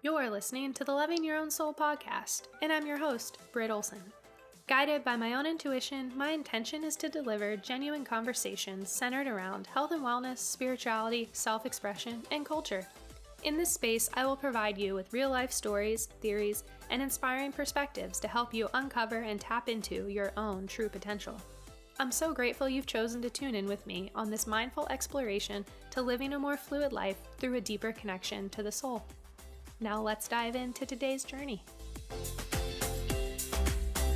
You're listening to the Loving Your Own Soul podcast, and I'm your host, Britt Olson. Guided by my own intuition, my intention is to deliver genuine conversations centered around health and wellness, spirituality, self-expression, and culture. In this space, I will provide you with real-life stories, theories, and inspiring perspectives to help you uncover and tap into your own true potential. I'm so grateful you've chosen to tune in with me on this mindful exploration to living a more fluid life through a deeper connection to the soul. Now let's dive into today's journey.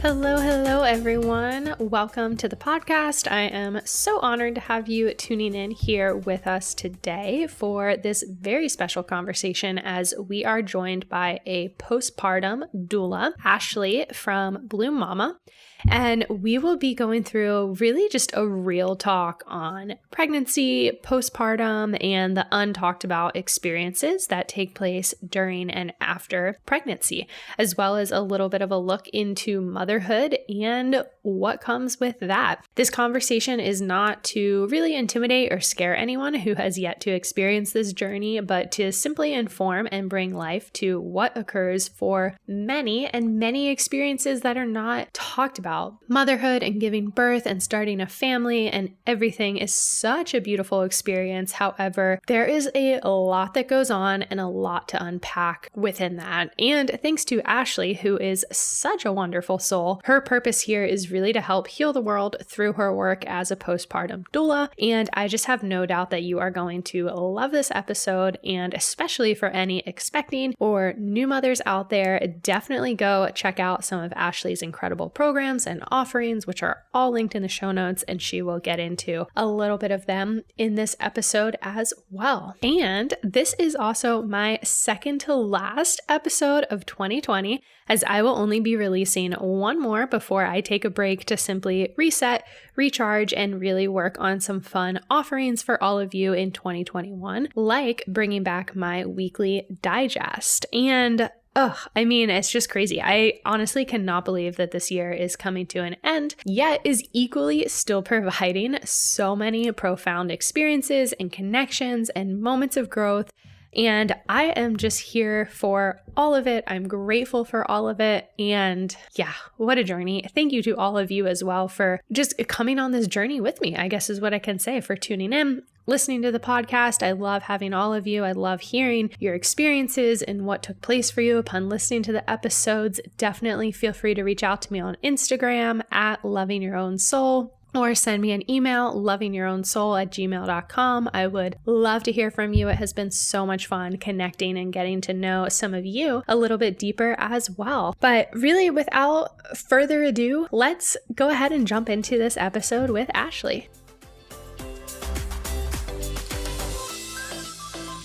Hello, everyone. Welcome to the podcast. I am so honored to have you tuning in here with us today for this very special conversation as we are joined by a postpartum doula, Ashley from Bloom Mama. And we will be going through really just a real talk on pregnancy, postpartum, and the untalked about experiences that take place during and after pregnancy, as well as a little bit of a look into motherhood and what comes with that. This conversation is not to really intimidate or scare anyone who has yet to experience this journey, but to simply inform and bring life to what occurs for many and many experiences that are not talked about. Motherhood and giving birth and starting a family and everything is such a beautiful experience. However, there is a lot that goes on and a lot to unpack within that. And thanks to Ashley, who is such a wonderful soul, her purpose here is really to help heal the world through her work as a postpartum doula. And I just have no doubt that you are going to love this episode. And especially for any expecting or new mothers out there, definitely go check out some of Ashley's incredible programs and offerings, which are all linked in the show notes, and she will get into a little bit of them in this episode as well. And this is also my second to last episode of 2020, as I will only be releasing one more before I take a break to simply reset, recharge, and really work on some fun offerings for all of you in 2021, like bringing back my weekly digest. And it's just crazy. I honestly cannot believe that this year is coming to an end, yet is equally still providing so many profound experiences and connections and moments of growth. And I am just here for all of it. I'm grateful for all of it. And yeah, what a journey. Thank you to all of you as well for just coming on this journey with me, I guess is what I can say, for tuning in, listening to the podcast. I love having all of you. I love hearing your experiences and what took place for you upon listening to the episodes. Definitely feel free to reach out to me on Instagram at Loving Your Own Soul, or send me an email, lovingyourownsoul@gmail.com. I would love to hear from you. It has been so much fun connecting and getting to know some of you a little bit deeper as well. But really, without further ado, let's go ahead and jump into this episode with Ashley.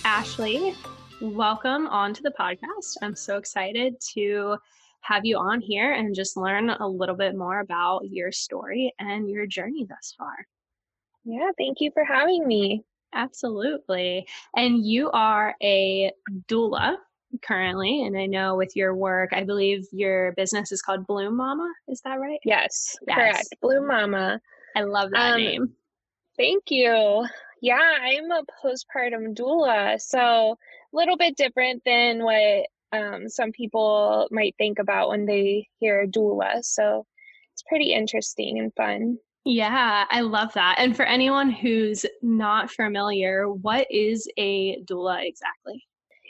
Ashley, welcome onto the podcast. I'm so excited to have you on here and just learn a little bit more about your story and your journey thus far. Yeah, thank you for having me. Absolutely. And you are a doula currently, and I know with your work, I believe your business is called Bloom Mama. Is that right? Yes. Correct. Bloom Mama. I love that name. Thank you. Yeah, I'm a postpartum doula, so a little bit different than what some people might think about when they hear doula. So it's pretty interesting and fun. Yeah, I love that. And for anyone who's not familiar, what is a doula exactly?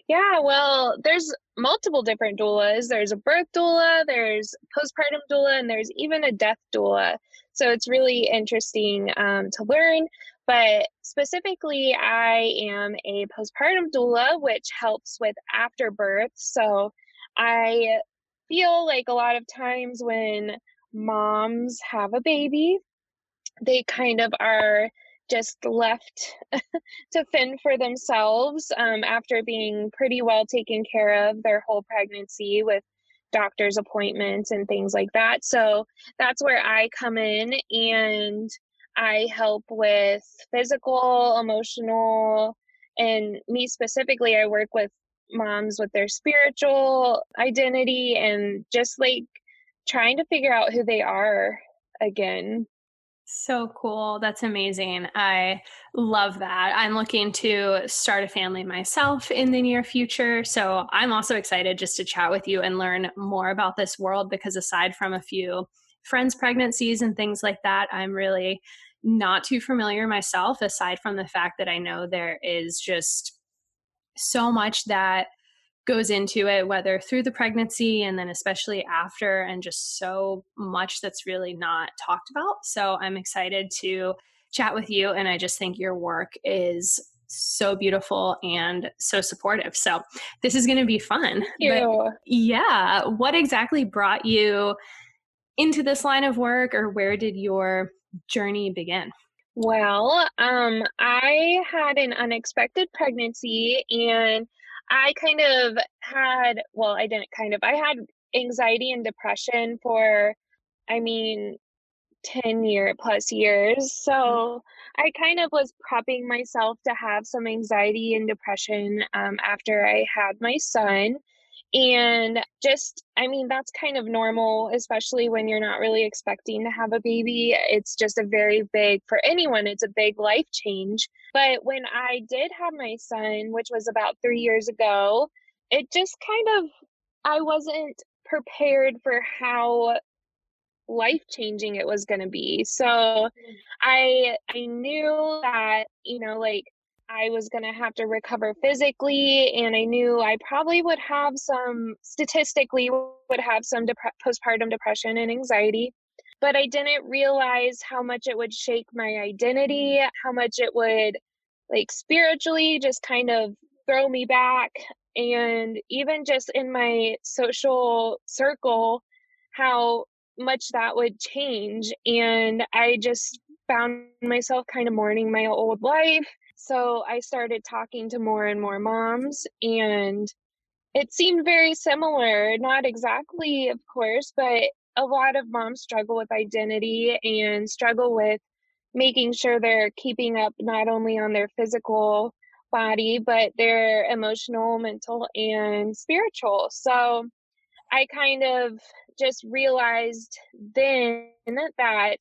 Yeah, well, there's multiple different doulas. There's a birth doula, there's postpartum doula, and there's even a death doula. So it's really interesting to learn. But specifically, I am a postpartum doula, which helps with afterbirth. So I feel like a lot of times when moms have a baby, they kind of are just left to fend for themselves after being pretty well taken care of their whole pregnancy with doctor's appointments and things like that. So that's where I come in, and I help with physical, emotional, and me specifically, I work with moms with their spiritual identity and just like trying to figure out who they are again. So cool. That's amazing. I love that. I'm looking to start a family myself in the near future. So I'm also excited just to chat with you and learn more about this world because aside from a few friends' pregnancies and things like that, I'm really not too familiar myself, aside from the fact that I know there is just so much that goes into it, whether through the pregnancy and then especially after, and just so much that's really not talked about. So I'm excited to chat with you. And I just think your work is so beautiful and so supportive. So this is going to be fun. Thank But you. yeah, what exactly brought you into this line of work, or where did your journey begin? Well, I had an unexpected pregnancy and I kind of had, well, I didn't kind of, I had anxiety and depression for, I mean, 10 plus years. So I kind of was prepping myself to have some anxiety and depression after I had my son. And just, I mean, that's kind of normal, especially when you're not really expecting to have a baby. It's just a very big, for anyone, it's a big life change. But when I did have my son, which was about 3 years ago, it just kind of, I wasn't prepared for how life changing it was going to be. So I knew that, like I was going to have to recover physically, and I knew I probably would have some, statistically would have some postpartum depression and anxiety, but I didn't realize how much it would shake my identity, how much it would like spiritually just kind of throw me back, and even just in my social circle, how much that would change. And I just found myself kind of mourning my old life. So I started talking to more and more moms, and it seemed very similar. Not exactly, of course, but a lot of moms struggle with identity and struggle with making sure they're keeping up not only on their physical body, but their emotional, mental, and spiritual. So I kind of just realized then that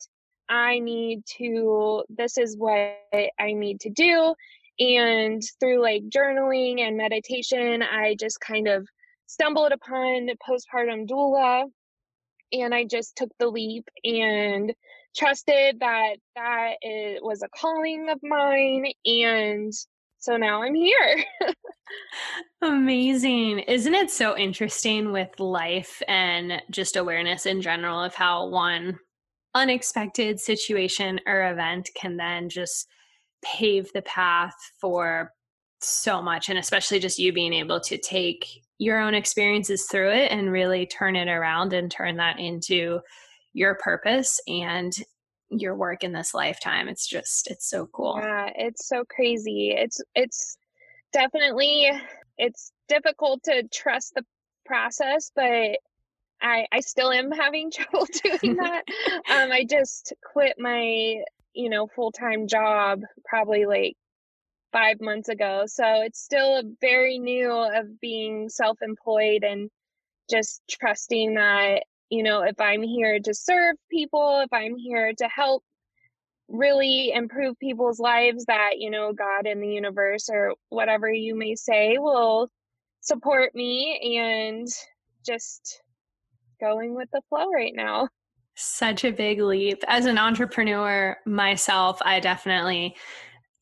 this is what I need to do. And through like journaling and meditation, I just kind of stumbled upon postpartum doula, and I just took the leap and trusted that it was a calling of mine. And so now I'm here. Amazing. Isn't it so interesting with life and just awareness in general of how one unexpected situation or event can then just pave the path for so much? And especially just you being able to take your own experiences through it and really turn it around and turn that into your purpose and your work in this lifetime. It's so cool. Yeah, it's so crazy. It's definitely, it's difficult to trust the process, but I still am having trouble doing that. I just quit my, full-time job probably like 5 months ago. So it's still very new of being self-employed and just trusting that, if I'm here to serve people, if I'm here to help really improve people's lives, that, God and the universe or whatever you may say will support me, and just going with the flow right now. Such a big leap. As an entrepreneur myself, I definitely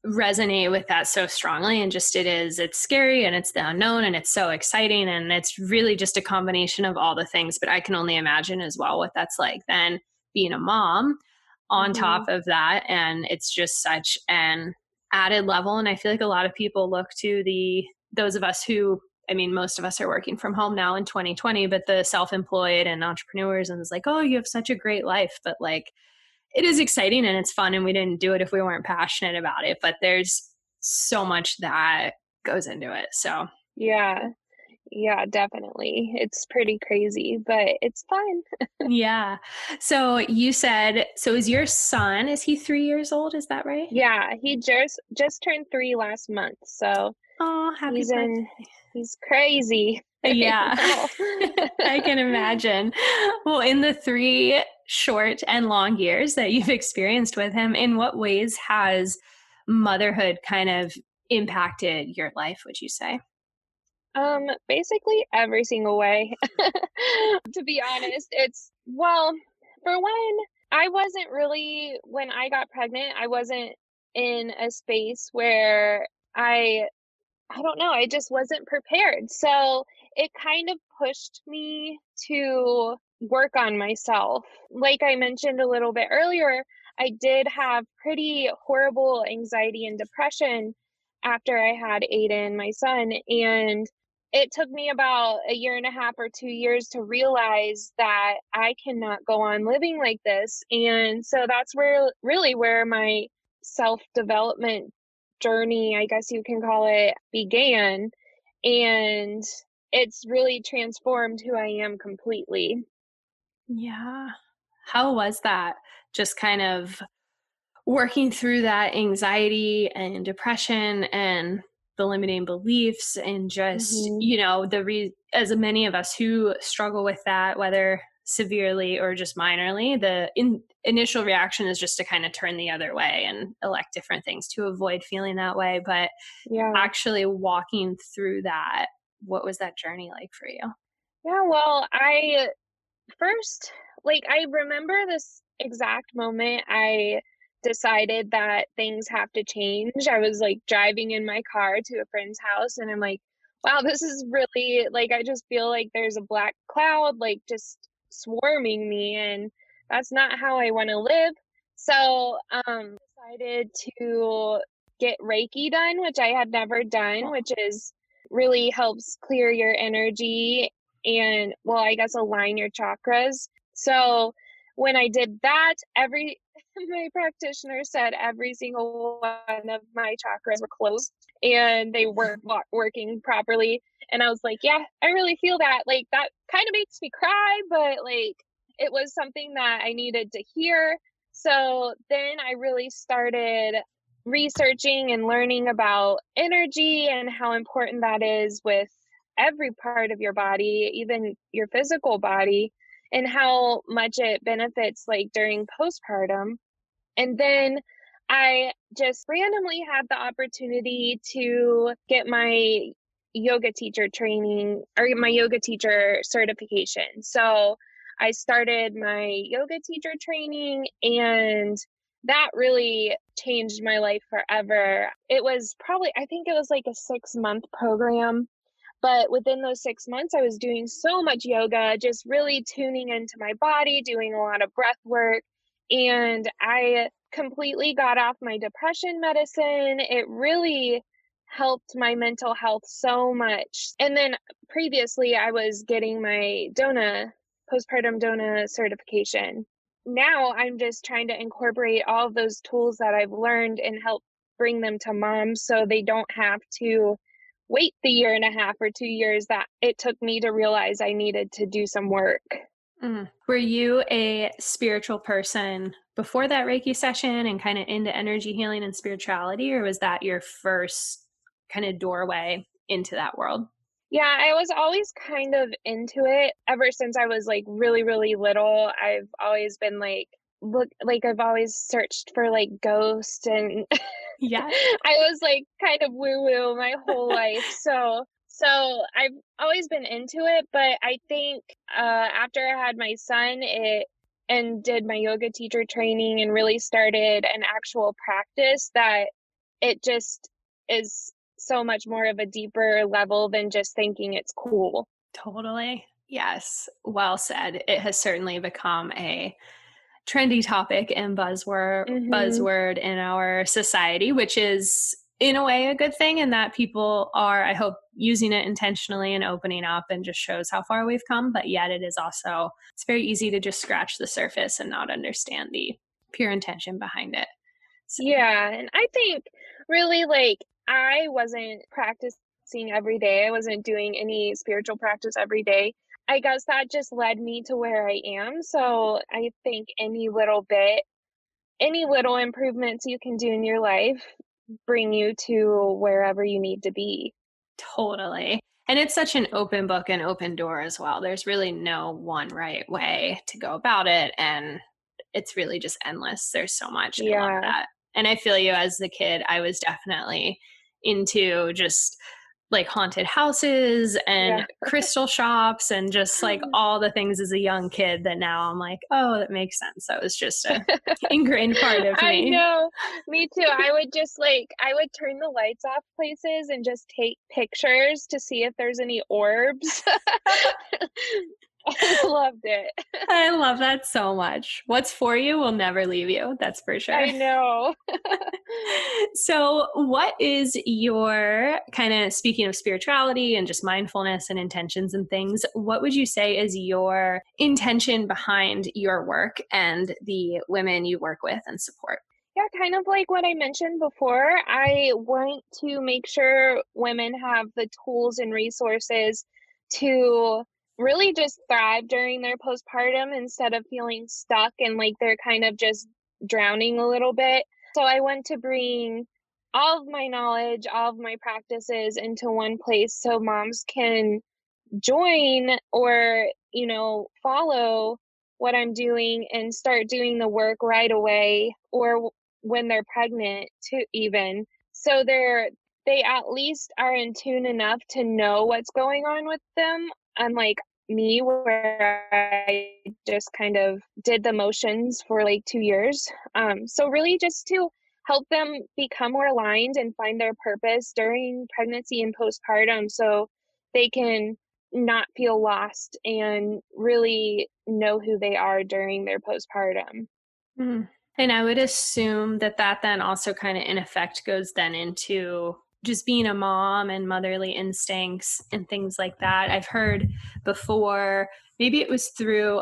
resonate with that so strongly. And just it's scary and it's the unknown and it's so exciting. And it's really just a combination of all the things. But I can only imagine as well what that's like then being a mom on top Mhm. of that. And it's just such an added level. And I feel like a lot of people look to those of us who, I mean, most of us are working from home now in 2020, but the self-employed and entrepreneurs, and it's like, oh, you have such a great life. But like, it is exciting and it's fun, and we didn't do it if we weren't passionate about it. But there's so much that goes into it. So Yeah. Yeah, definitely. It's pretty crazy, but it's fun. yeah. So you said, so is your son, is he 3 years old? Is that right? Yeah, he just turned 3 last month, so Oh, happy he's in birthday. he's crazy. Yeah, know. I can imagine. Well, in the 3 short and long years that you've experienced with him, in what ways has motherhood kind of impacted your life, would you say? Basically every single way. To be honest, well, for one, I wasn't really when I got pregnant, I wasn't in a space where I I don't know, I just wasn't prepared. So it kind of pushed me to work on myself. Like I mentioned a little bit earlier, I did have pretty horrible anxiety and depression after I had Aiden, my son. And it took me about a year and a half or 2 years to realize that I cannot go on living like this. And so that's where my self development journey, I guess you can call it, began. And it's really transformed who I am completely. Yeah. How was that? Just kind of working through that anxiety and depression and the limiting beliefs and just, Hmm. as many of us who struggle with that, whether severely or just minorly, the initial reaction is just to kind of turn the other way and elect different things to avoid feeling that way. But Yeah. actually walking through that, what was that journey like for you? Yeah. Well, I first, like, I remember this exact moment I decided that things have to change. I was like driving in my car to a friend's house, and I'm like, wow, this is really like, I just feel like there's a black cloud, like, just swarming me, and that's not how I want to live. So, decided to get Reiki done, which I had never done, which is really helps clear your energy and, well, I guess align your chakras. So when I did that, every my practitioner said every single one of my chakras were closed and they weren't working properly. And I was like, yeah, I really feel that. Like, that kind of makes me cry, but like it was something that I needed to hear. So then I really started researching and learning about energy and how important that is with every part of your body, even your physical body, and how much it benefits like during postpartum. And then I just randomly had the opportunity to get my yoga teacher training or my yoga teacher certification. So I started my yoga teacher training, and that really changed my life forever. It was probably, I think it was like a 6-month program, but within those 6 months, I was doing so much yoga, just really tuning into my body, doing a lot of breath work. And I completely got off my depression medicine. It really helped my mental health so much. And then previously, I was getting my postpartum DONA certification. Now I'm just trying to incorporate all of those tools that I've learned and help bring them to moms so they don't have to wait the year and a half or 2 years that it took me to realize I needed to do some work. Were you a spiritual person before that Reiki session and kind of into energy healing and spirituality, or was that your first kind of doorway into that world? Yeah, I was always kind of into it ever since I was like really, really little. I've always been like I've always searched for like ghosts and Yeah. I was like kind of woo woo my whole life. So I've always been into it, but I think after I had my son, it and did my yoga teacher training and really started an actual practice that it just is so much more of a deeper level than just thinking it's cool. Totally. Yes. Well said. It has certainly become a trendy topic and Mhm. buzzword in our society, which is in a way a good thing, and that people are, I hope, using it intentionally and opening up, and just shows how far we've come. But yet it is also, it's very easy to just scratch the surface and not understand the pure intention behind it. So, Yeah, and I think really like I wasn't practicing every day. I wasn't doing any spiritual practice every day. I guess that just led me to where I am. So I think any little improvements you can do in your life bring you to wherever you need to be. totally. And it's such an open book and open door as well. There's really no one right way to go about it. And it's really just endless. There's so much. I love Yeah. that. And I feel you as the kid, I was definitely into just like haunted houses Yeah. and crystal shops and just like all the things as a young kid that now I'm like, oh, that makes sense. That was just a ingrained part of I me. know. Me too. I would turn the lights off places and just take pictures to see if there's any orbs. I loved it. I love that so much. What's for you will never leave you. That's for sure. I know. So, what is your kind of speaking of spirituality and just mindfulness and intentions and things? What would you say is your intention behind your work and the women you work with and support? Yeah, kind of like what I mentioned before. I want to make sure women have the tools and resources to really just thrive during their postpartum instead of feeling stuck and like they're kind of just drowning a little bit. So I want to bring all of my knowledge, all of my practices into one place so moms can join or, follow what I'm doing and start doing the work right away or when they're pregnant to even. So they at least are in tune enough to know what's going on with them, unlike me where I just kind of did the motions for like 2 years. So really just to help them become more aligned and find their purpose during pregnancy and postpartum so they can not feel lost and really know who they are during their postpartum. Mm. And I would assume that that then also kind of in effect goes then into just being a mom and motherly instincts and things like that. I've heard before, maybe it was through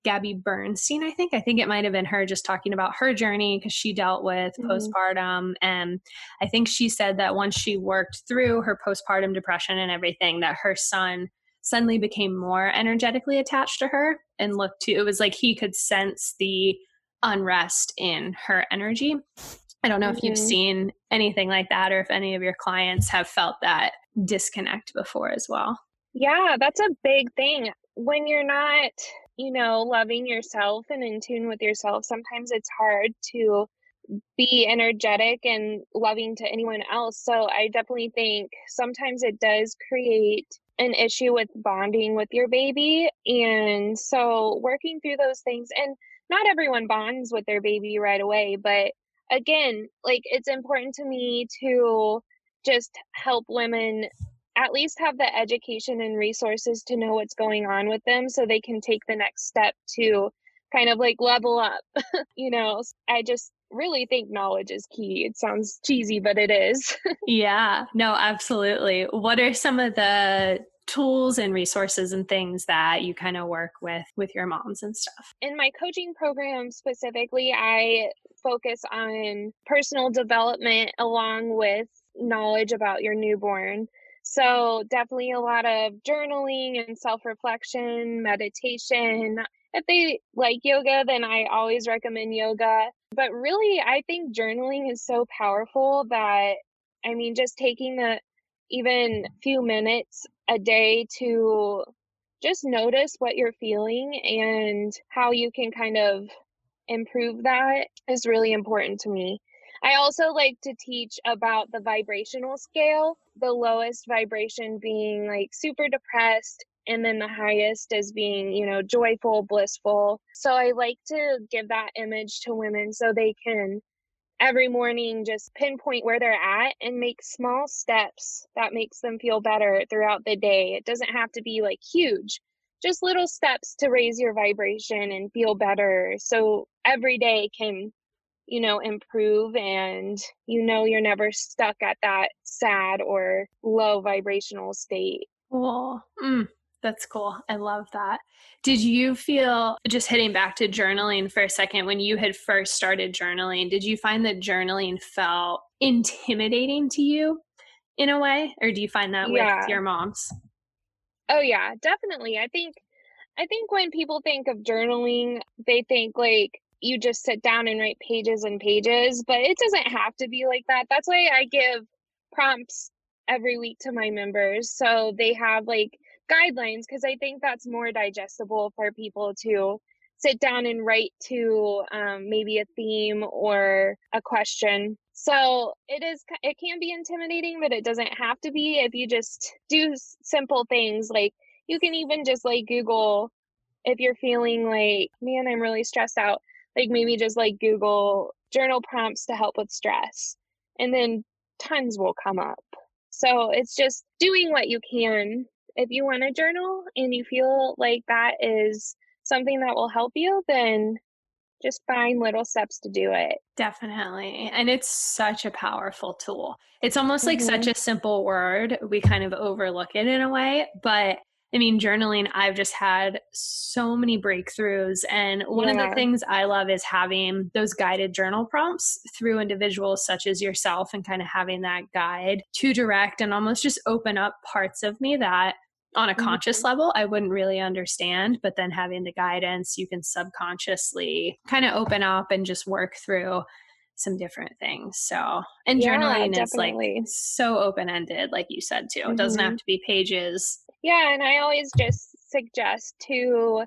Gabby Bernstein, I think. I think it might have been her just talking about her journey because she dealt with Mhm. postpartum. And I think she said that once she worked through her postpartum depression and everything, that her son suddenly became more energetically attached to her and looked to, it was like he could sense the unrest in her energy. I don't know if you've Mhm. seen anything like that or if any of your clients have felt that disconnect before as well. Yeah, that's a big thing. When you're not, loving yourself and in tune with yourself, sometimes it's hard to be energetic and loving to anyone else. So I definitely think sometimes it does create an issue with bonding with your baby. And so working through those things, and not everyone bonds with their baby right away, but again, like it's important to me to just help women at least have the education and resources to know what's going on with them so they can take the next step to kind of like level up. I just really think knowledge is key. It sounds cheesy, but it is. Yeah, no, absolutely. What are some of the tools and resources and things that you kind of work with your moms and stuff? In my coaching program specifically, I focus on personal development along with knowledge about your newborn. So, definitely a lot of journaling and self reflection, meditation. If they like yoga, then I always recommend yoga. But really, I think journaling is so powerful that, I mean, just taking the even few minutes a day to just notice what you're feeling and how you can kind of improve that is really important to me. I also like to teach about the vibrational scale, the lowest vibration being like super depressed, and then the highest as being, joyful, blissful. So I like to give that image to women so they can every morning just pinpoint where they're at and make small steps that makes them feel better throughout the day. It doesn't have to be like huge, just little steps to raise your vibration and feel better so every day can, improve and you're never stuck at that sad or low vibrational state. Cool. That's cool. I love that. Did you feel, just hitting back to journaling for a second, when you had first started journaling, did you find that journaling felt intimidating to you in a way? Or do you find that with Yeah. your moms? Oh yeah, definitely. I think when people think of journaling, they think like you just sit down and write pages and pages, but it doesn't have to be like that. That's why I give prompts every week to my members. So they have like guidelines, because I think that's more digestible for people to sit down and write to maybe a theme or a question. So it can be intimidating, but it doesn't have to be if you just do simple things. Like you can even just like Google, if you're feeling like, man, I'm really stressed out, like maybe just like Google journal prompts to help with stress, and then tons will come up. So it's just doing what you can. If you want to journal and you feel like that is something that will help you, then just find little steps to do it. Definitely. And it's such a powerful tool. It's almost like such Mm-hmm. a simple word. We kind of overlook it in a way. But I mean, journaling, I've just had so many breakthroughs. And one of the Yeah. things I love is having those guided journal prompts through individuals such as yourself, and kind of having that guide to direct and almost just open up parts of me that on a Mm-hmm. conscious level, I wouldn't really understand. But then having the guidance, you can subconsciously kind of open up and just work through some different things. So, and Yeah, journaling is like definitely. so open ended, like you said too. It doesn't have Mm-hmm. to be pages. Yeah, and I always just suggest to,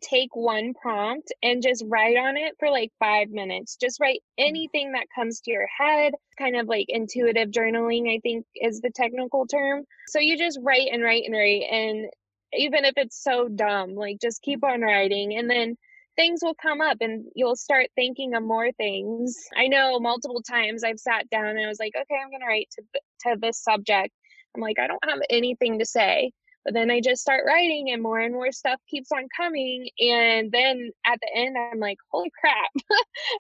take one prompt and just write on it for like 5 minutes. Just write anything that comes to your head, kind of like intuitive journaling, I think is the technical term. So you just write and write and write. And even if it's so dumb, like just keep on writing. And then things will come up and you'll start thinking of more things. I know multiple times I've sat down and I was like, okay, I'm going to write to this subject. I'm like, I don't have anything to say. But then I just start writing and more stuff keeps on coming. And then at the end, I'm like, holy crap,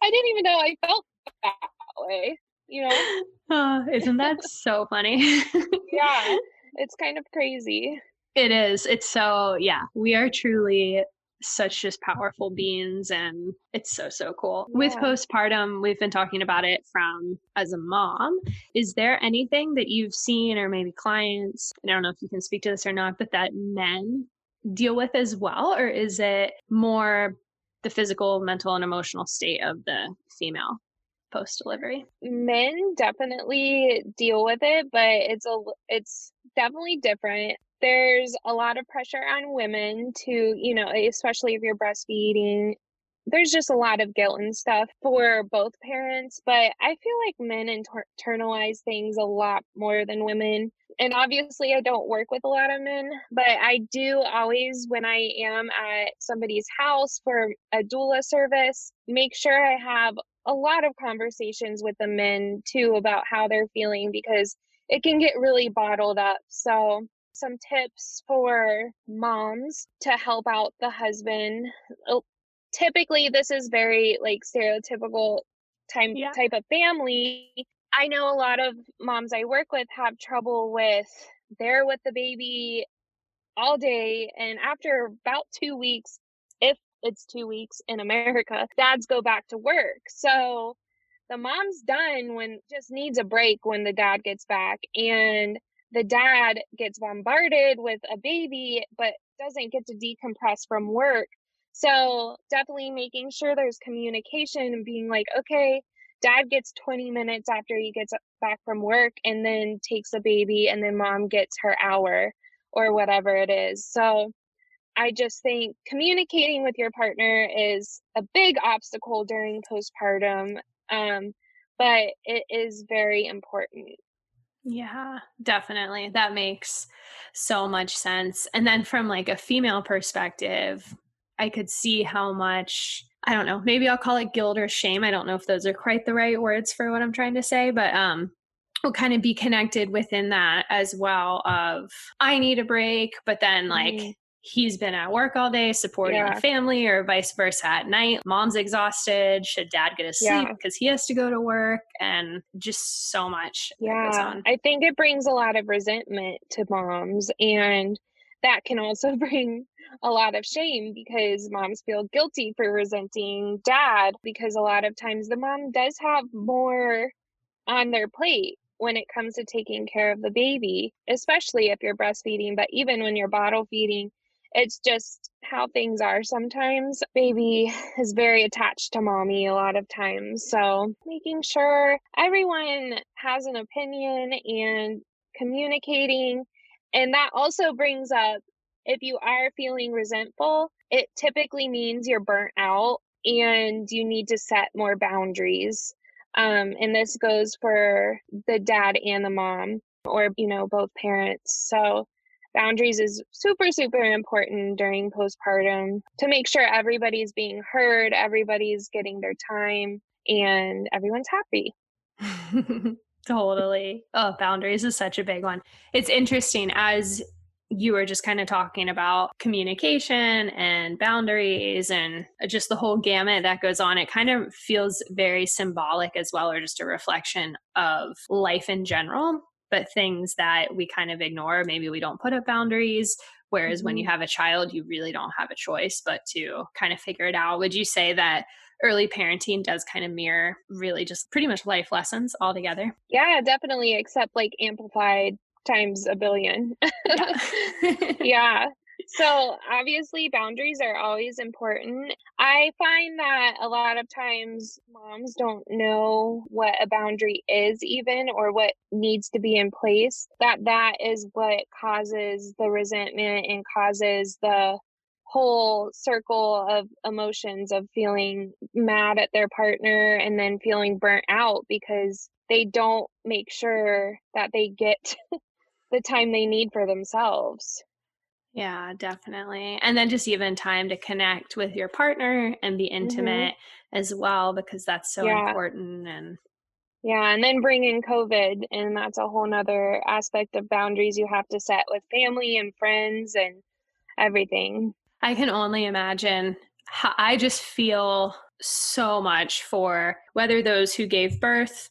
I didn't even know I felt that way, you know? Oh, isn't that so funny? Yeah, it's kind of crazy. It is. It's so, yeah, we are truly such just powerful beings, and it's so, so cool. With Yeah. postpartum, we've been talking about it from as a mom. Is there anything that you've seen, or maybe clients, I don't know if you can speak to this or not, but that men deal with as well? Or is it more the physical, mental, and emotional state of the female post delivery? Men definitely deal with it, but it's definitely different. There's a lot of pressure on women to, especially if you're breastfeeding. There's just a lot of guilt and stuff for both parents, but I feel like men internalize things a lot more than women. And obviously, I don't work with a lot of men, but I do always, when I am at somebody's house for a doula service, make sure I have a lot of conversations with the men too about how they're feeling, because it can get really bottled up. So, some tips for moms to help out the husband. Typically, this is very like stereotypical Yeah. type of family. I know a lot of moms I work with have trouble with, they're with the baby all day, and after about 2 weeks, if it's 2 weeks in America, dads go back to work. So the mom's done, when just needs a break when the dad gets back, and the dad gets bombarded with a baby but doesn't get to decompress from work. So definitely making sure there's communication and being like, okay, dad gets 20 minutes after he gets back from work and then takes a baby, and then mom gets her hour or whatever it is. So I just think communicating with your partner is a big obstacle during postpartum, um, but it is very important. Yeah, definitely. That makes so much sense. And then from like a female perspective, I could see how much, I don't know, maybe I'll call it guilt or shame. I don't know if those are quite the right words for what I'm trying to say, but will kind of be connected within that as well of I need a break, but then like Mhm. he's been at work all day supporting the Yeah, family, or vice versa at night. Mom's exhausted. Should dad get a sleep yeah, because he has to go to work? And just so much that goes yeah. on. I think it brings a lot of resentment to moms, and that can also bring a lot of shame, because moms feel guilty for resenting dad, because a lot of times the mom does have more on their plate when it comes to taking care of the baby, especially if you're breastfeeding, but even when you're bottle feeding, it's just how things are sometimes. Baby is very attached to mommy a lot of times. So making sure everyone has an opinion and communicating. And that also brings up, if you are feeling resentful, it typically means you're burnt out and you need to set more boundaries. And this goes for the dad and the mom, or, both parents. So boundaries is super, super important during postpartum to make sure everybody's being heard, everybody's getting their time, and everyone's happy. Totally. Oh, boundaries is such a big one. It's interesting as you were just kind of talking about communication and boundaries and just the whole gamut that goes on. It kind of feels very symbolic as well, or just a reflection of life in general, but things that we kind of ignore. Maybe we don't put up boundaries. Whereas when you have a child, you really don't have a choice but to kind of figure it out. Would you say that early parenting does kind of mirror really just pretty much life lessons altogether? Yeah, definitely, except like amplified times a billion. Yeah. Yeah. So obviously, boundaries are always important. I find that a lot of times moms don't know what a boundary is, even, or what needs to be in place. That is what causes the resentment and causes the whole circle of emotions of feeling mad at their partner and then feeling burnt out because they don't make sure that they get the time they need for themselves. Yeah, definitely. And then just even time to connect with your partner and be Mhm. intimate as well, because that's so Yeah. important. And Yeah, and then bring in COVID, and that's a whole nother aspect of boundaries you have to set with family and friends and everything. I can only imagine how I just feel so much for whether those who gave birth,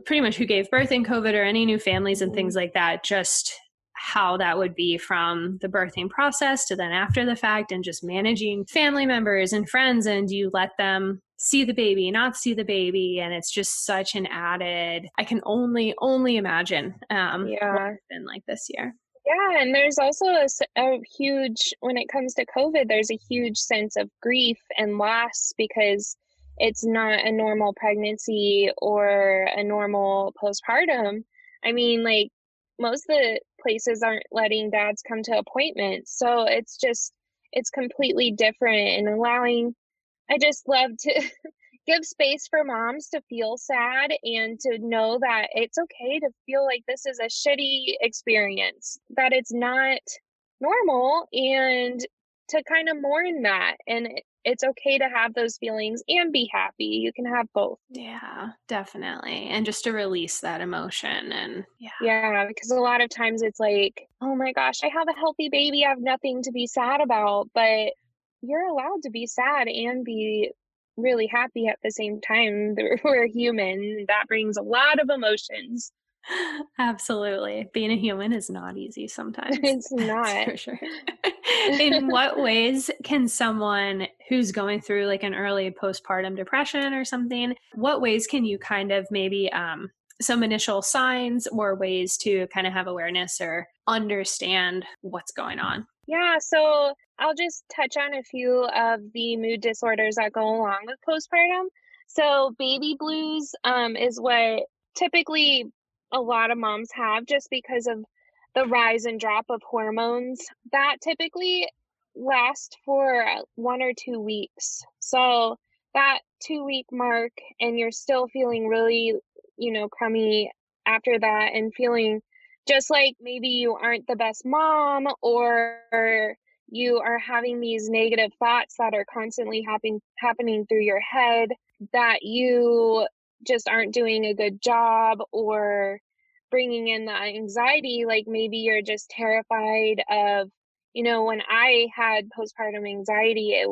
pretty much who gave birth in COVID, or any new families and Mhm. things like that, just how that would be from the birthing process to then after the fact, and just managing family members and friends. And you let them see the baby, not see the baby. And it's just such an added, I can only imagine what Yeah. it's been like this year. Yeah, and there's also a huge, when it comes to COVID, there's a huge sense of grief and loss because it's not a normal pregnancy or a normal postpartum. I mean, like, most of the places aren't letting dads come to appointments. So it's completely different, and allowing, I just love to give space for moms to feel sad and to know that it's okay to feel like this is a shitty experience, that it's not normal, and to kind of mourn that. And it's okay to have those feelings and be happy. You can have both. Yeah, definitely. And just to release that emotion. And yeah. Yeah, because a lot of times it's like, oh my gosh, I have a healthy baby. I have nothing to be sad about. But you're allowed to be sad and be really happy at the same time. We're human. That brings a lot of emotions. Absolutely. Being a human is not easy sometimes. It's That's not. for sure. In what ways can someone who's going through like an early postpartum depression or something, what ways can you kind of maybe some initial signs or ways to kind of have awareness or understand what's going on? Yeah, so I'll just touch on a few of the mood disorders that go along with postpartum. So baby blues is what typically a lot of moms have just because of the rise and drop of hormones. That typically lasts for 1 or 2 weeks. So that 2 week mark, and you're still feeling really, crummy after that, and feeling just like maybe you aren't the best mom, or you are having these negative thoughts that are constantly happening through your head, that you just aren't doing a good job, or bringing in the anxiety, like maybe you're just terrified of, when I had postpartum anxiety, I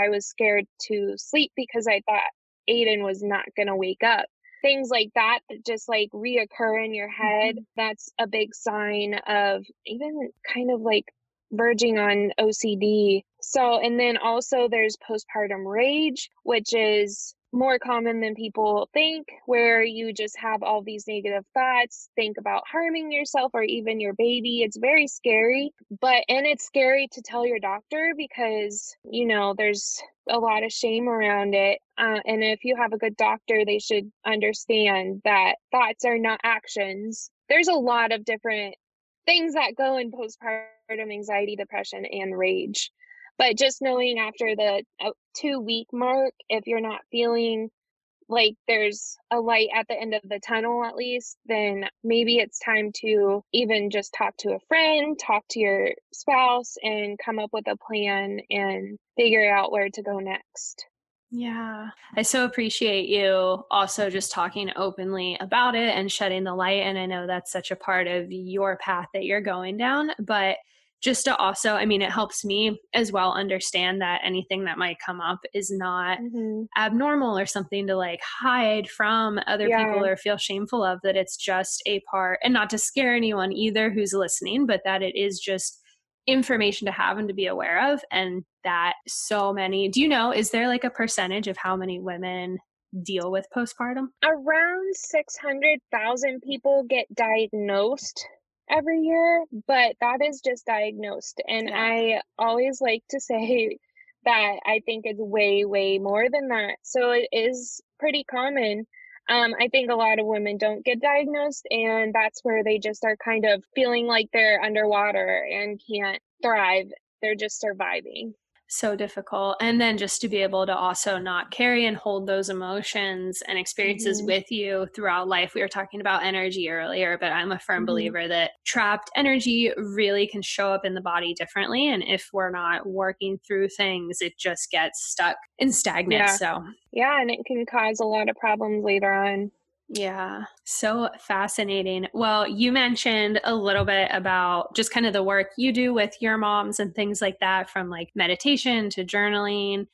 was scared to sleep because I thought Aiden was not going to wake up. Things like that that just like reoccur in your head. Mhm. That's a big sign of even kind of like verging on OCD. So, and then also there's postpartum rage, which is more common than people think, where you just have all these negative thoughts, think about harming yourself or even your baby. It's very scary, and it's scary to tell your doctor because, there's a lot of shame around it. And if you have a good doctor, they should understand that thoughts are not actions. there's a lot of different things that go in postpartum anxiety, depression, and rage. But just knowing after the 2-week mark, if you're not feeling like there's a light at the end of the tunnel at least, then maybe it's time to even just talk to a friend, talk to your spouse, and come up with a plan and figure out where to go next. Yeah. I so appreciate you also just talking openly about it and shedding the light. And I know that's such a part of your path that you're going down. But just to also, I mean, it helps me as well understand that anything that might come up is not Hmm. abnormal or something to like hide from other people Yeah. or feel shameful of, that it's just a part, and not to scare anyone either who's listening, but that it is just information to have and to be aware of. And that so many, do you know, is there like a percentage of how many women deal with postpartum? Around 600,000 people get diagnosed every year, but that is just diagnosed. And Yeah. I always like to say that I think it's way, way more than that. So it is pretty common. I think a lot of women don't get diagnosed, and that's where they just are kind of feeling like they're underwater and can't thrive. They're just surviving. So difficult. And then just to be able to also not carry and hold those emotions and experiences Hmm. with you throughout life. We were talking about energy earlier, but I'm a firm Hmm. believer that trapped energy really can show up in the body differently. And if we're not working through things, it just gets stuck and stagnant. Yeah. So Yeah, and it can cause a lot of problems later on. yeah, so fascinating. Well, you mentioned a little bit about just kind of the work you do with your moms and things like that, from like meditation to journaling.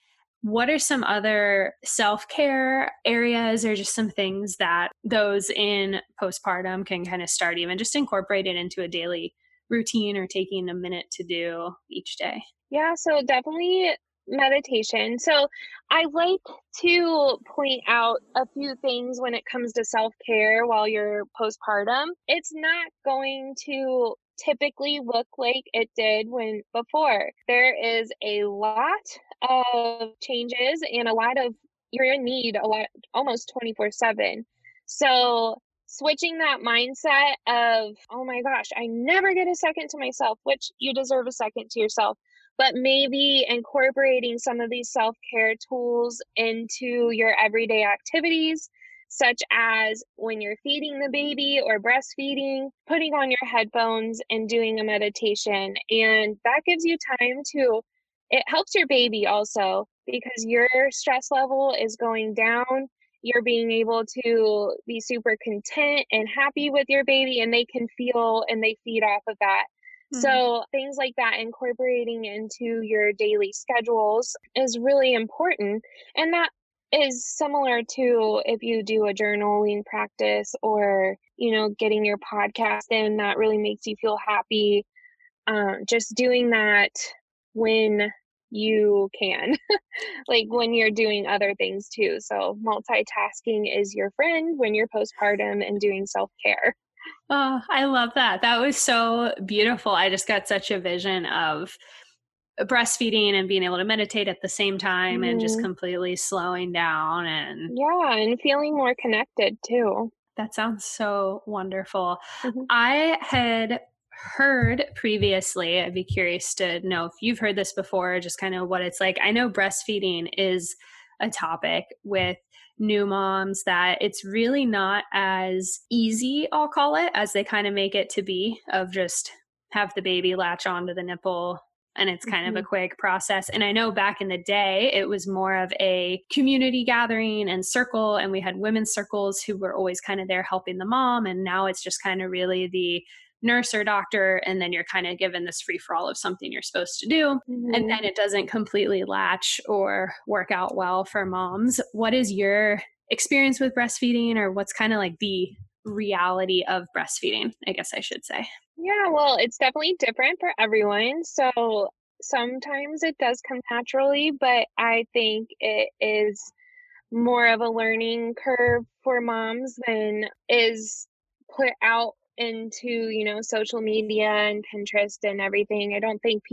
What are some other self care areas or just some things that those in postpartum can kind of start even just incorporate it into a daily routine or taking a minute to do each day? Yeah, so definitely meditation. So I like to point out a few things when it comes to self-care while you're postpartum. It's not going to typically look like it did when before. There is a lot of changes and a lot of you're in need a lot almost 24/7. So switching that mindset of, oh my gosh, I never get a second to myself, which you deserve a second to yourself, but maybe incorporating some of these self-care tools into your everyday activities, such as when you're feeding the baby or breastfeeding, putting on your headphones and doing a meditation. And that gives you time to, it helps your baby also because your stress level is going down. You're being able to be super content and happy with your baby, and they can feel and they feed off of that. Mhm. So things like that, incorporating into your daily schedules is really important. And that is similar to if you do a journaling practice or, getting your podcast in, that really makes you feel happy. Just doing that when you can, like when you're doing other things too. So multitasking is your friend when you're postpartum and doing self care. Oh, I love that. That was so beautiful. I just got such a vision of breastfeeding and being able to meditate at the same time and just Hmm. completely slowing down. And Yeah, and feeling more connected too. that sounds so wonderful. Mhm. I had heard previously, I'd be curious to know if you've heard this before, just kind of what it's like. I know breastfeeding is a topic with new moms that it's really not as easy, I'll call it, as they kind of make it to be, of just have the baby latch onto the nipple and it's kind of a Mhm. quick process. And I know back in the day, it was more of a community gathering and circle, and we had women's circles who were always kind of there helping the mom. And now it's just kind of really the nurse or doctor, and then you're kind of given this free for all of something you're supposed to do. And Mhm. then it doesn't completely latch or work out well for moms. What is your experience with breastfeeding, or what's kind of like the reality of breastfeeding, I guess I should say? Yeah, well, it's definitely different for everyone. So sometimes it does come naturally, but I think it is more of a learning curve for moms than is put out into, social media and Pinterest and everything. I don't think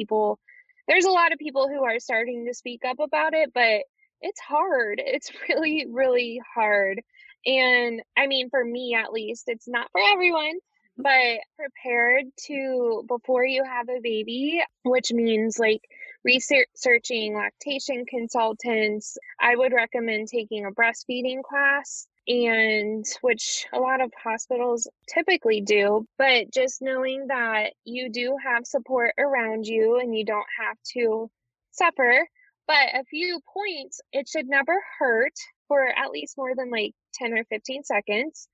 there's a lot of people who are starting to speak up about it, but it's hard. It's really, really hard. And I mean, for me at least, it's not for everyone, but prepared to before you have a baby, which means like researching lactation consultants. I would recommend taking a breastfeeding class, and which a lot of hospitals typically do, but just knowing that you do have support around you and you don't have to suffer. But a few points, it should never hurt for at least more than like 10 or 15 seconds.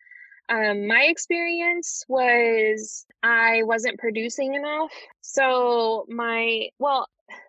My experience was I wasn't producing enough. So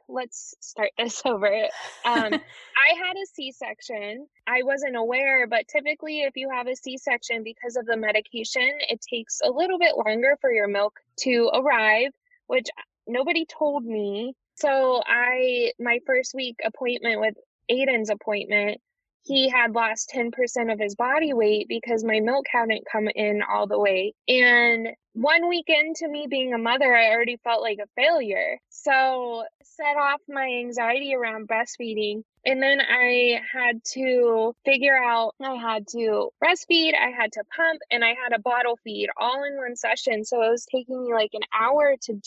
let's start this over. I had a C-section. I wasn't aware, but typically if you have a C-section because of the medication, it takes a little bit longer for your milk to arrive, which nobody told me. So my first week appointment with Aiden's appointment, he had lost 10% of his body weight because my milk hadn't come in all the way. And 1 week into me being a mother, I already felt like a failure. So set off my anxiety around breastfeeding. And then I had to figure out I had to breastfeed, I had to pump, and I had a bottle feed all in one session. So it was taking me like an hour to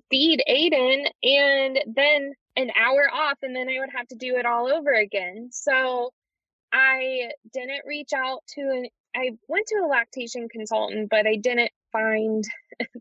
feed Aiden, and then an hour off, and then I would have to do it all over again. So I didn't reach out I went to a lactation consultant, but I didn't find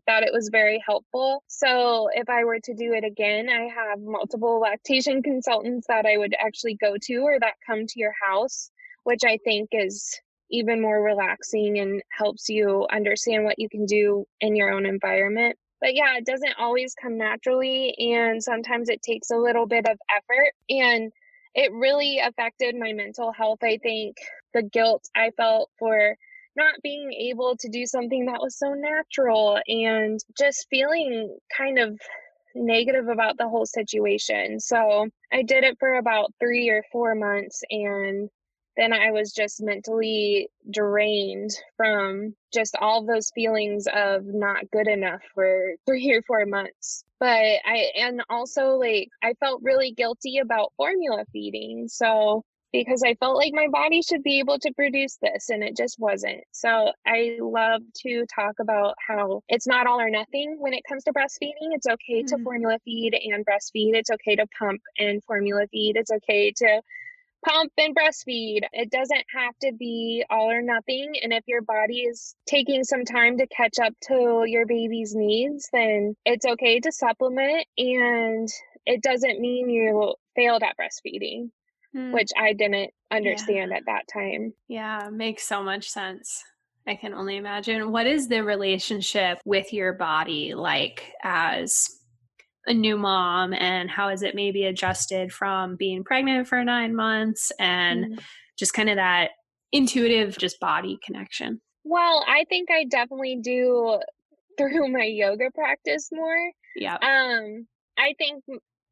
that it was very helpful. So if I were to do it again, I have multiple lactation consultants that I would actually go to or that come to your house, which I think is even more relaxing and helps you understand what you can do in your own environment. But yeah, it doesn't always come naturally, and sometimes it takes a little bit of effort, and it really affected my mental health. I think the guilt I felt for not being able to do something that was so natural, and just feeling kind of negative about the whole situation. So I did it for about 3 or 4 months, and then I was just mentally drained from just all those feelings of not good enough for 3 or 4 months. And also like I felt really guilty about formula feeding. So because I felt like my body should be able to produce this and it just wasn't. So I love to talk about how it's not all or nothing when it comes to breastfeeding. It's okay to formula feed and breastfeed. It's okay to pump and formula feed. It's okay to pump and breastfeed. It doesn't have to be all or nothing. And if your body is taking some time to catch up to your baby's needs, then it's okay to supplement. And it doesn't mean you failed at breastfeeding, which I didn't understand at that time. Yeah, makes so much sense. I can only imagine. What is the relationship with your body like as a new mom, and how is it maybe adjusted from being pregnant for 9 months and just kind of that intuitive just body connection? Well, I think I definitely do through my yoga practice more. Yeah. I think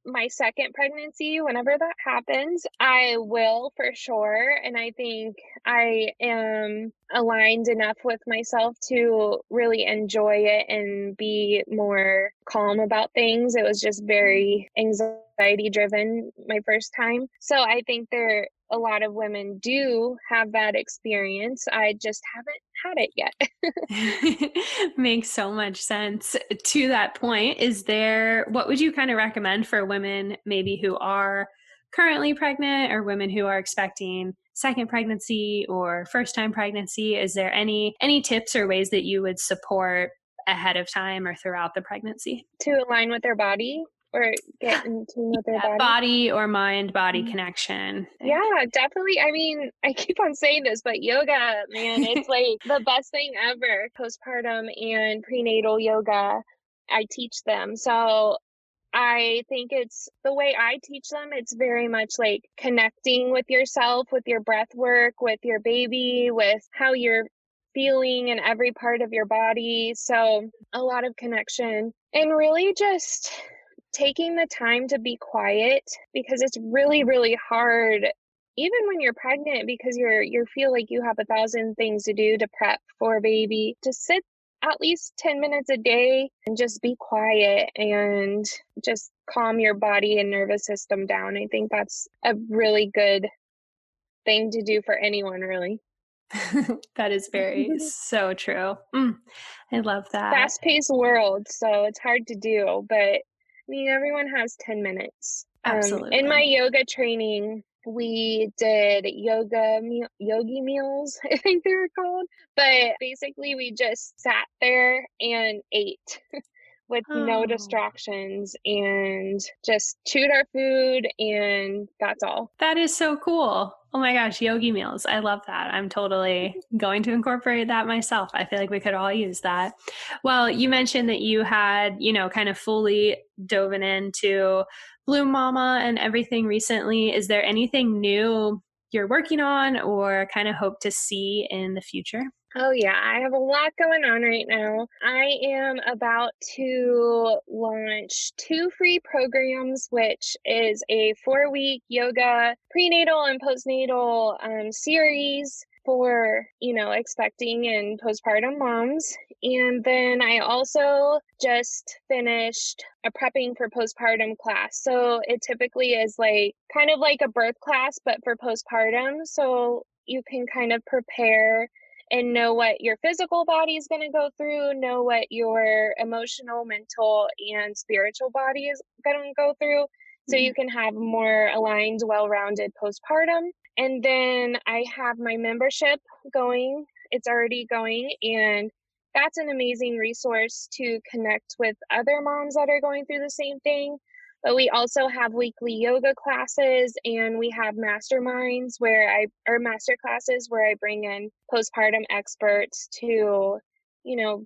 my second pregnancy, whenever that happens, I will for sure. And I think I am aligned enough with myself to really enjoy it and be more calm about things. It was just very anxiety driven my first time. So I think a lot of women do have that experience. I just haven't had it yet. Makes so much sense. To that point, what would you kind of recommend for women maybe who are currently pregnant or women who are expecting second pregnancy or first time pregnancy? Is there any tips or ways that you would support ahead of time or throughout the pregnancy? To align with their body or get in tune with their body or mind body connection. Yeah, definitely. I mean, I keep on saying this, but yoga, man, it's like the best thing ever. Postpartum and prenatal yoga, I teach them. So I think it's the way I teach them, it's very much like connecting with yourself, with your breath work, with your baby, with how you're feeling in every part of your body. So a lot of connection and really just taking the time to be quiet, because it's really, really hard even when you're pregnant, because you feel like you have 1,000 things to do to prep for a baby, to sit at least 10 minutes a day and just be quiet and just calm your body and nervous system down. I think that's a really good thing to do for anyone, really. That is so true. I love that. Fast-paced world, so it's hard to do, but I mean, everyone has 10 minutes. In my Absolutely. yoga training, we did yogi meals, I think they were called. But basically, we just sat there and ate with no Oh, distractions and just chewed our food, and that's all. that is so cool. Oh my gosh, yogi meals. I love that. I'm totally going to incorporate that myself. I feel like we could all use that. Well, you mentioned that you had, kind of fully dove into Bloom Mama and everything recently. Is there anything new you're working on or kind of hope to see in the future? Oh, yeah, I have a lot going on right now. I am about to launch 2 free programs, which is a 4-week yoga prenatal and postnatal series for, expecting and postpartum moms. And then I also just finished a prepping for postpartum class. So it typically is like kind of like a birth class, but for postpartum. So you can kind of prepare and know what your physical body is going to go through, know what your emotional, mental, and spiritual body is going to go through, so you can have more aligned, well-rounded postpartum. And then I have my membership going. It's already going, and that's an amazing resource to connect with other moms that are going through the same thing. But we also have weekly yoga classes, and we have masterminds or master classes where I bring in postpartum experts to,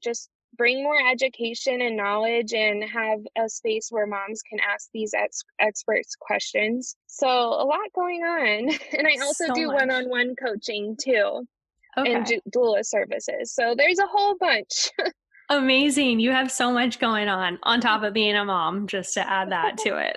just bring more education and knowledge and have a space where moms can ask these experts questions. So a lot going on. And I also So do much. one-on-one coaching too, and Okay. doula services. So there's a whole bunch. Amazing. You have so much going on top of being a mom, just to add that to it.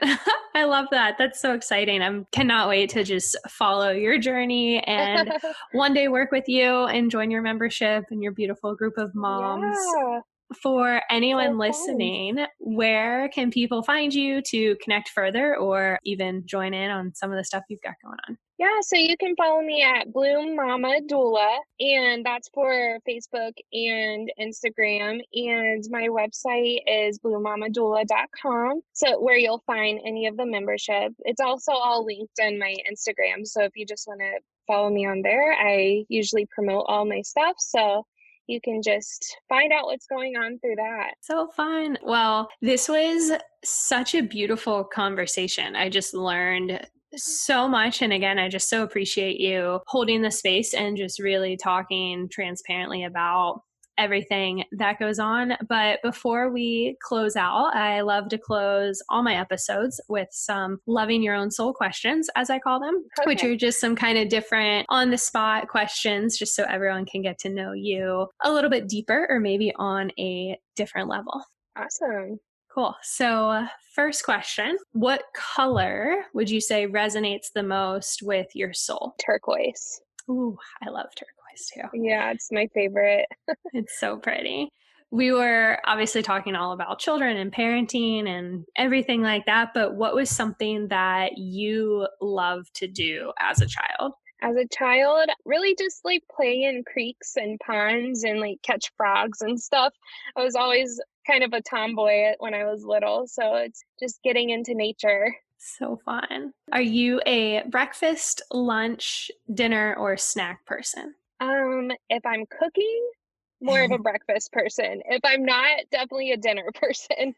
I love that. That's so exciting. I cannot wait to just follow your journey and one day work with you and join your membership and your beautiful group of moms. Yeah, For so anyone fun. listening, where can people find you to connect further or even join in on some of the stuff you've got going on? Yeah, so you can follow me at Bloom Mama Doula, and that's for Facebook and Instagram. And my website is bloommamadoula.com, so where you'll find any of the membership. It's also all linked in my Instagram. So if you just want to follow me on there, I usually promote all my stuff. So you can just find out what's going on through that. So fun. Well, this was such a beautiful conversation. I just learned so much. And again, I just so appreciate you holding the space and just really talking transparently about everything that goes on. But before we close out, I love to close all my episodes with some loving your own soul questions, as I call them, which Okay, are just some kind of different on the spot questions, just so everyone can get to know you a little bit deeper or maybe on a different level. awesome. Cool. So, first question: what color would you say resonates the most with your soul? Turquoise. Ooh, I love turquoise too. Yeah, it's my favorite. It's so pretty. We were obviously talking all about children and parenting and everything like that, but what was something that you love to do as a child? As a child, really just like play in creeks and ponds and like catch frogs and stuff. I was always kind of a tomboy when I was little, so it's just getting into nature. So fun. Are you a breakfast, lunch, dinner, or snack person? If I'm cooking, more of a breakfast person. If I'm not, definitely a dinner person.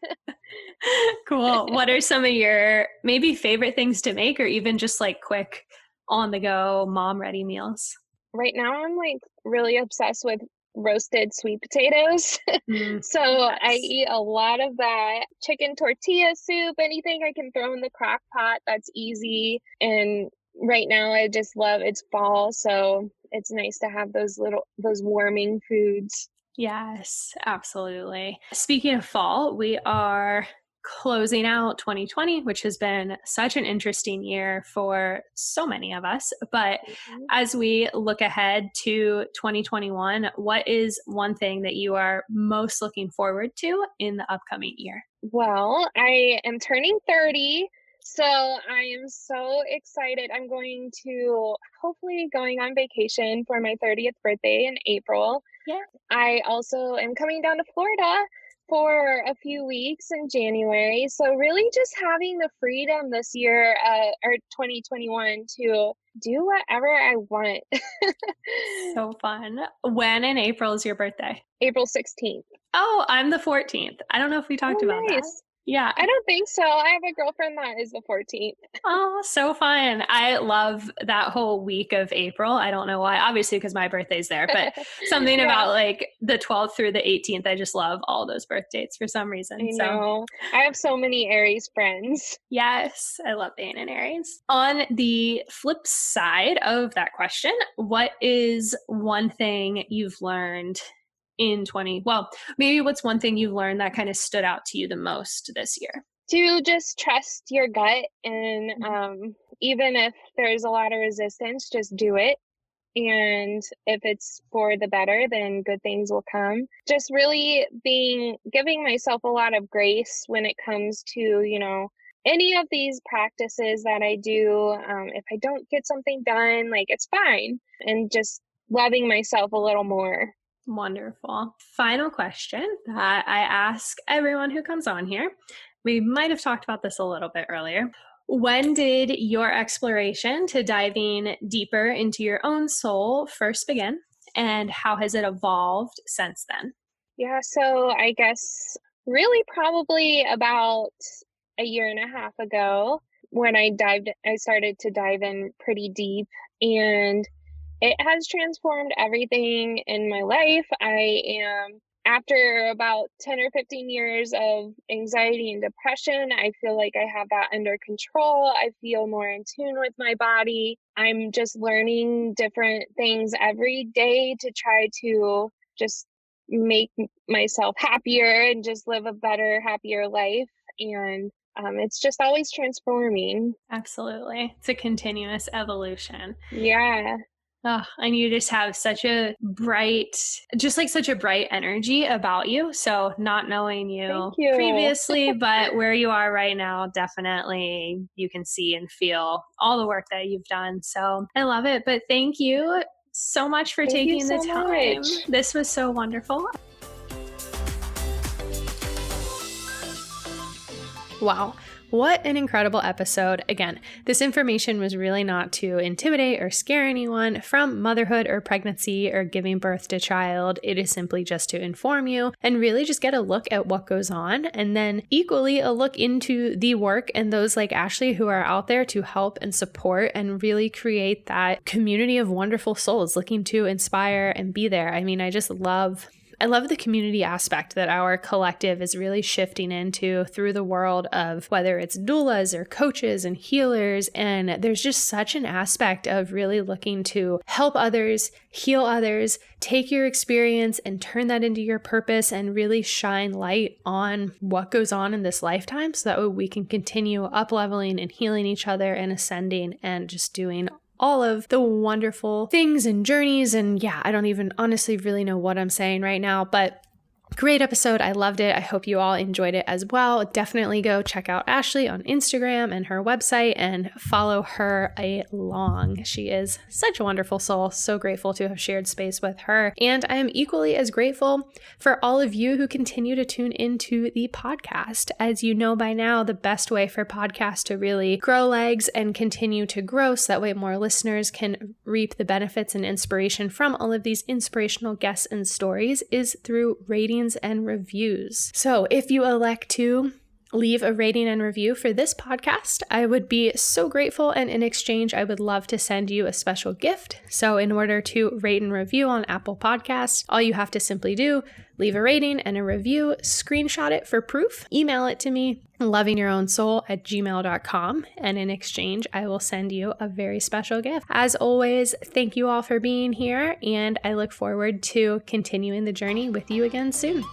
Cool. What are some of your maybe favorite things to make or even just like quick on the go mom ready meals? Right now, I'm like really obsessed with roasted sweet potatoes. Mm, So I yes. eat a lot of that. Chicken tortilla soup, anything I can throw in the crock pot that's easy. And right now, I just love it's fall. So it's nice to have those warming foods. Yes, absolutely. Speaking of fall, we are closing out 2020, which has been such an interesting year for so many of us. But Mhm. as we look ahead to 2021, what is one thing that you are most looking forward to in the upcoming year? Well, I am turning 30. So I am so excited. I'm hopefully going on vacation for my 30th birthday in April. Yeah. I also am coming down to Florida for a few weeks in January. So really just having the freedom this year, or 2021, to do whatever I want. So fun. When in April is your birthday? April 16th. Oh, I'm the 14th. I don't know if we talked about that. Nice. Yeah. I don't think so. I have a girlfriend that is the 14th. Oh, so fun. I love that whole week of April. I don't know why, obviously because my birthday's there, but something Yeah. about like the 12th through the 18th. I just love all those birth dates for some reason. I know. I have so many Aries friends. Yes, I love being in Aries. On the flip side of that question, what is one thing you've learned maybe what's one thing you've learned that kind of stood out to you the most this year? To just trust your gut, and even if there's a lot of resistance, just do it. And if it's for the better, then good things will come. Just really giving myself a lot of grace when it comes to, any of these practices that I do. If I don't get something done, like, it's fine. And just loving myself a little more. Wonderful. Final question that I ask everyone who comes on here. We might have talked about this a little bit earlier. When did your exploration to diving deeper into your own soul first begin, and how has it evolved since then? Yeah, so I guess really probably about a year and a half ago when I started to dive in pretty deep, and it has transformed everything in my life. After about 10 or 15 years of anxiety and depression, I feel like I have that under control. I feel more in tune with my body. I'm just learning different things every day to try to just make myself happier and just live a better, happier life. And it's just always transforming. Absolutely. It's a continuous evolution. Yeah. Oh, and you just have such a bright energy about you. So not knowing you previously, but where you are right now, definitely you can see and feel all the work that you've done. So I love it. But thank you so much for taking the time. This was so wonderful. Wow. What an incredible episode. Again, this information was really not to intimidate or scare anyone from motherhood or pregnancy or giving birth to child. It is simply just to inform you and really just get a look at what goes on, and then equally a look into the work and those like Ashley who are out there to help and support and really create that community of wonderful souls looking to inspire and be there. I mean, I love the community aspect that our collective is really shifting into through the world of whether it's doulas or coaches and healers. And there's just such an aspect of really looking to help others, heal others, take your experience and turn that into your purpose and really shine light on what goes on in this lifetime so that we can continue up-leveling and healing each other and ascending and just doing all of the wonderful things and journeys. And yeah, I don't even honestly really know what I'm saying right now, but great episode. I loved it. I hope you all enjoyed it as well. Definitely go check out Ashley on Instagram and her website and follow her along. She is such a wonderful soul. So grateful to have shared space with her. And I am equally as grateful for all of you who continue to tune into the podcast. As you know by now, the best way for podcasts to really grow legs and continue to grow so that way more listeners can reap the benefits and inspiration from all of these inspirational guests and stories is through ratings and reviews. So if you elect to leave a rating and review for this podcast, I would be so grateful, and in exchange, I would love to send you a special gift. So in order to rate and review on Apple Podcasts, all you have to simply do, leave a rating and a review, screenshot it for proof, email it to me, lovingyourownsoul@gmail.com, and in exchange, I will send you a very special gift. As always, thank you all for being here, and I look forward to continuing the journey with you again soon.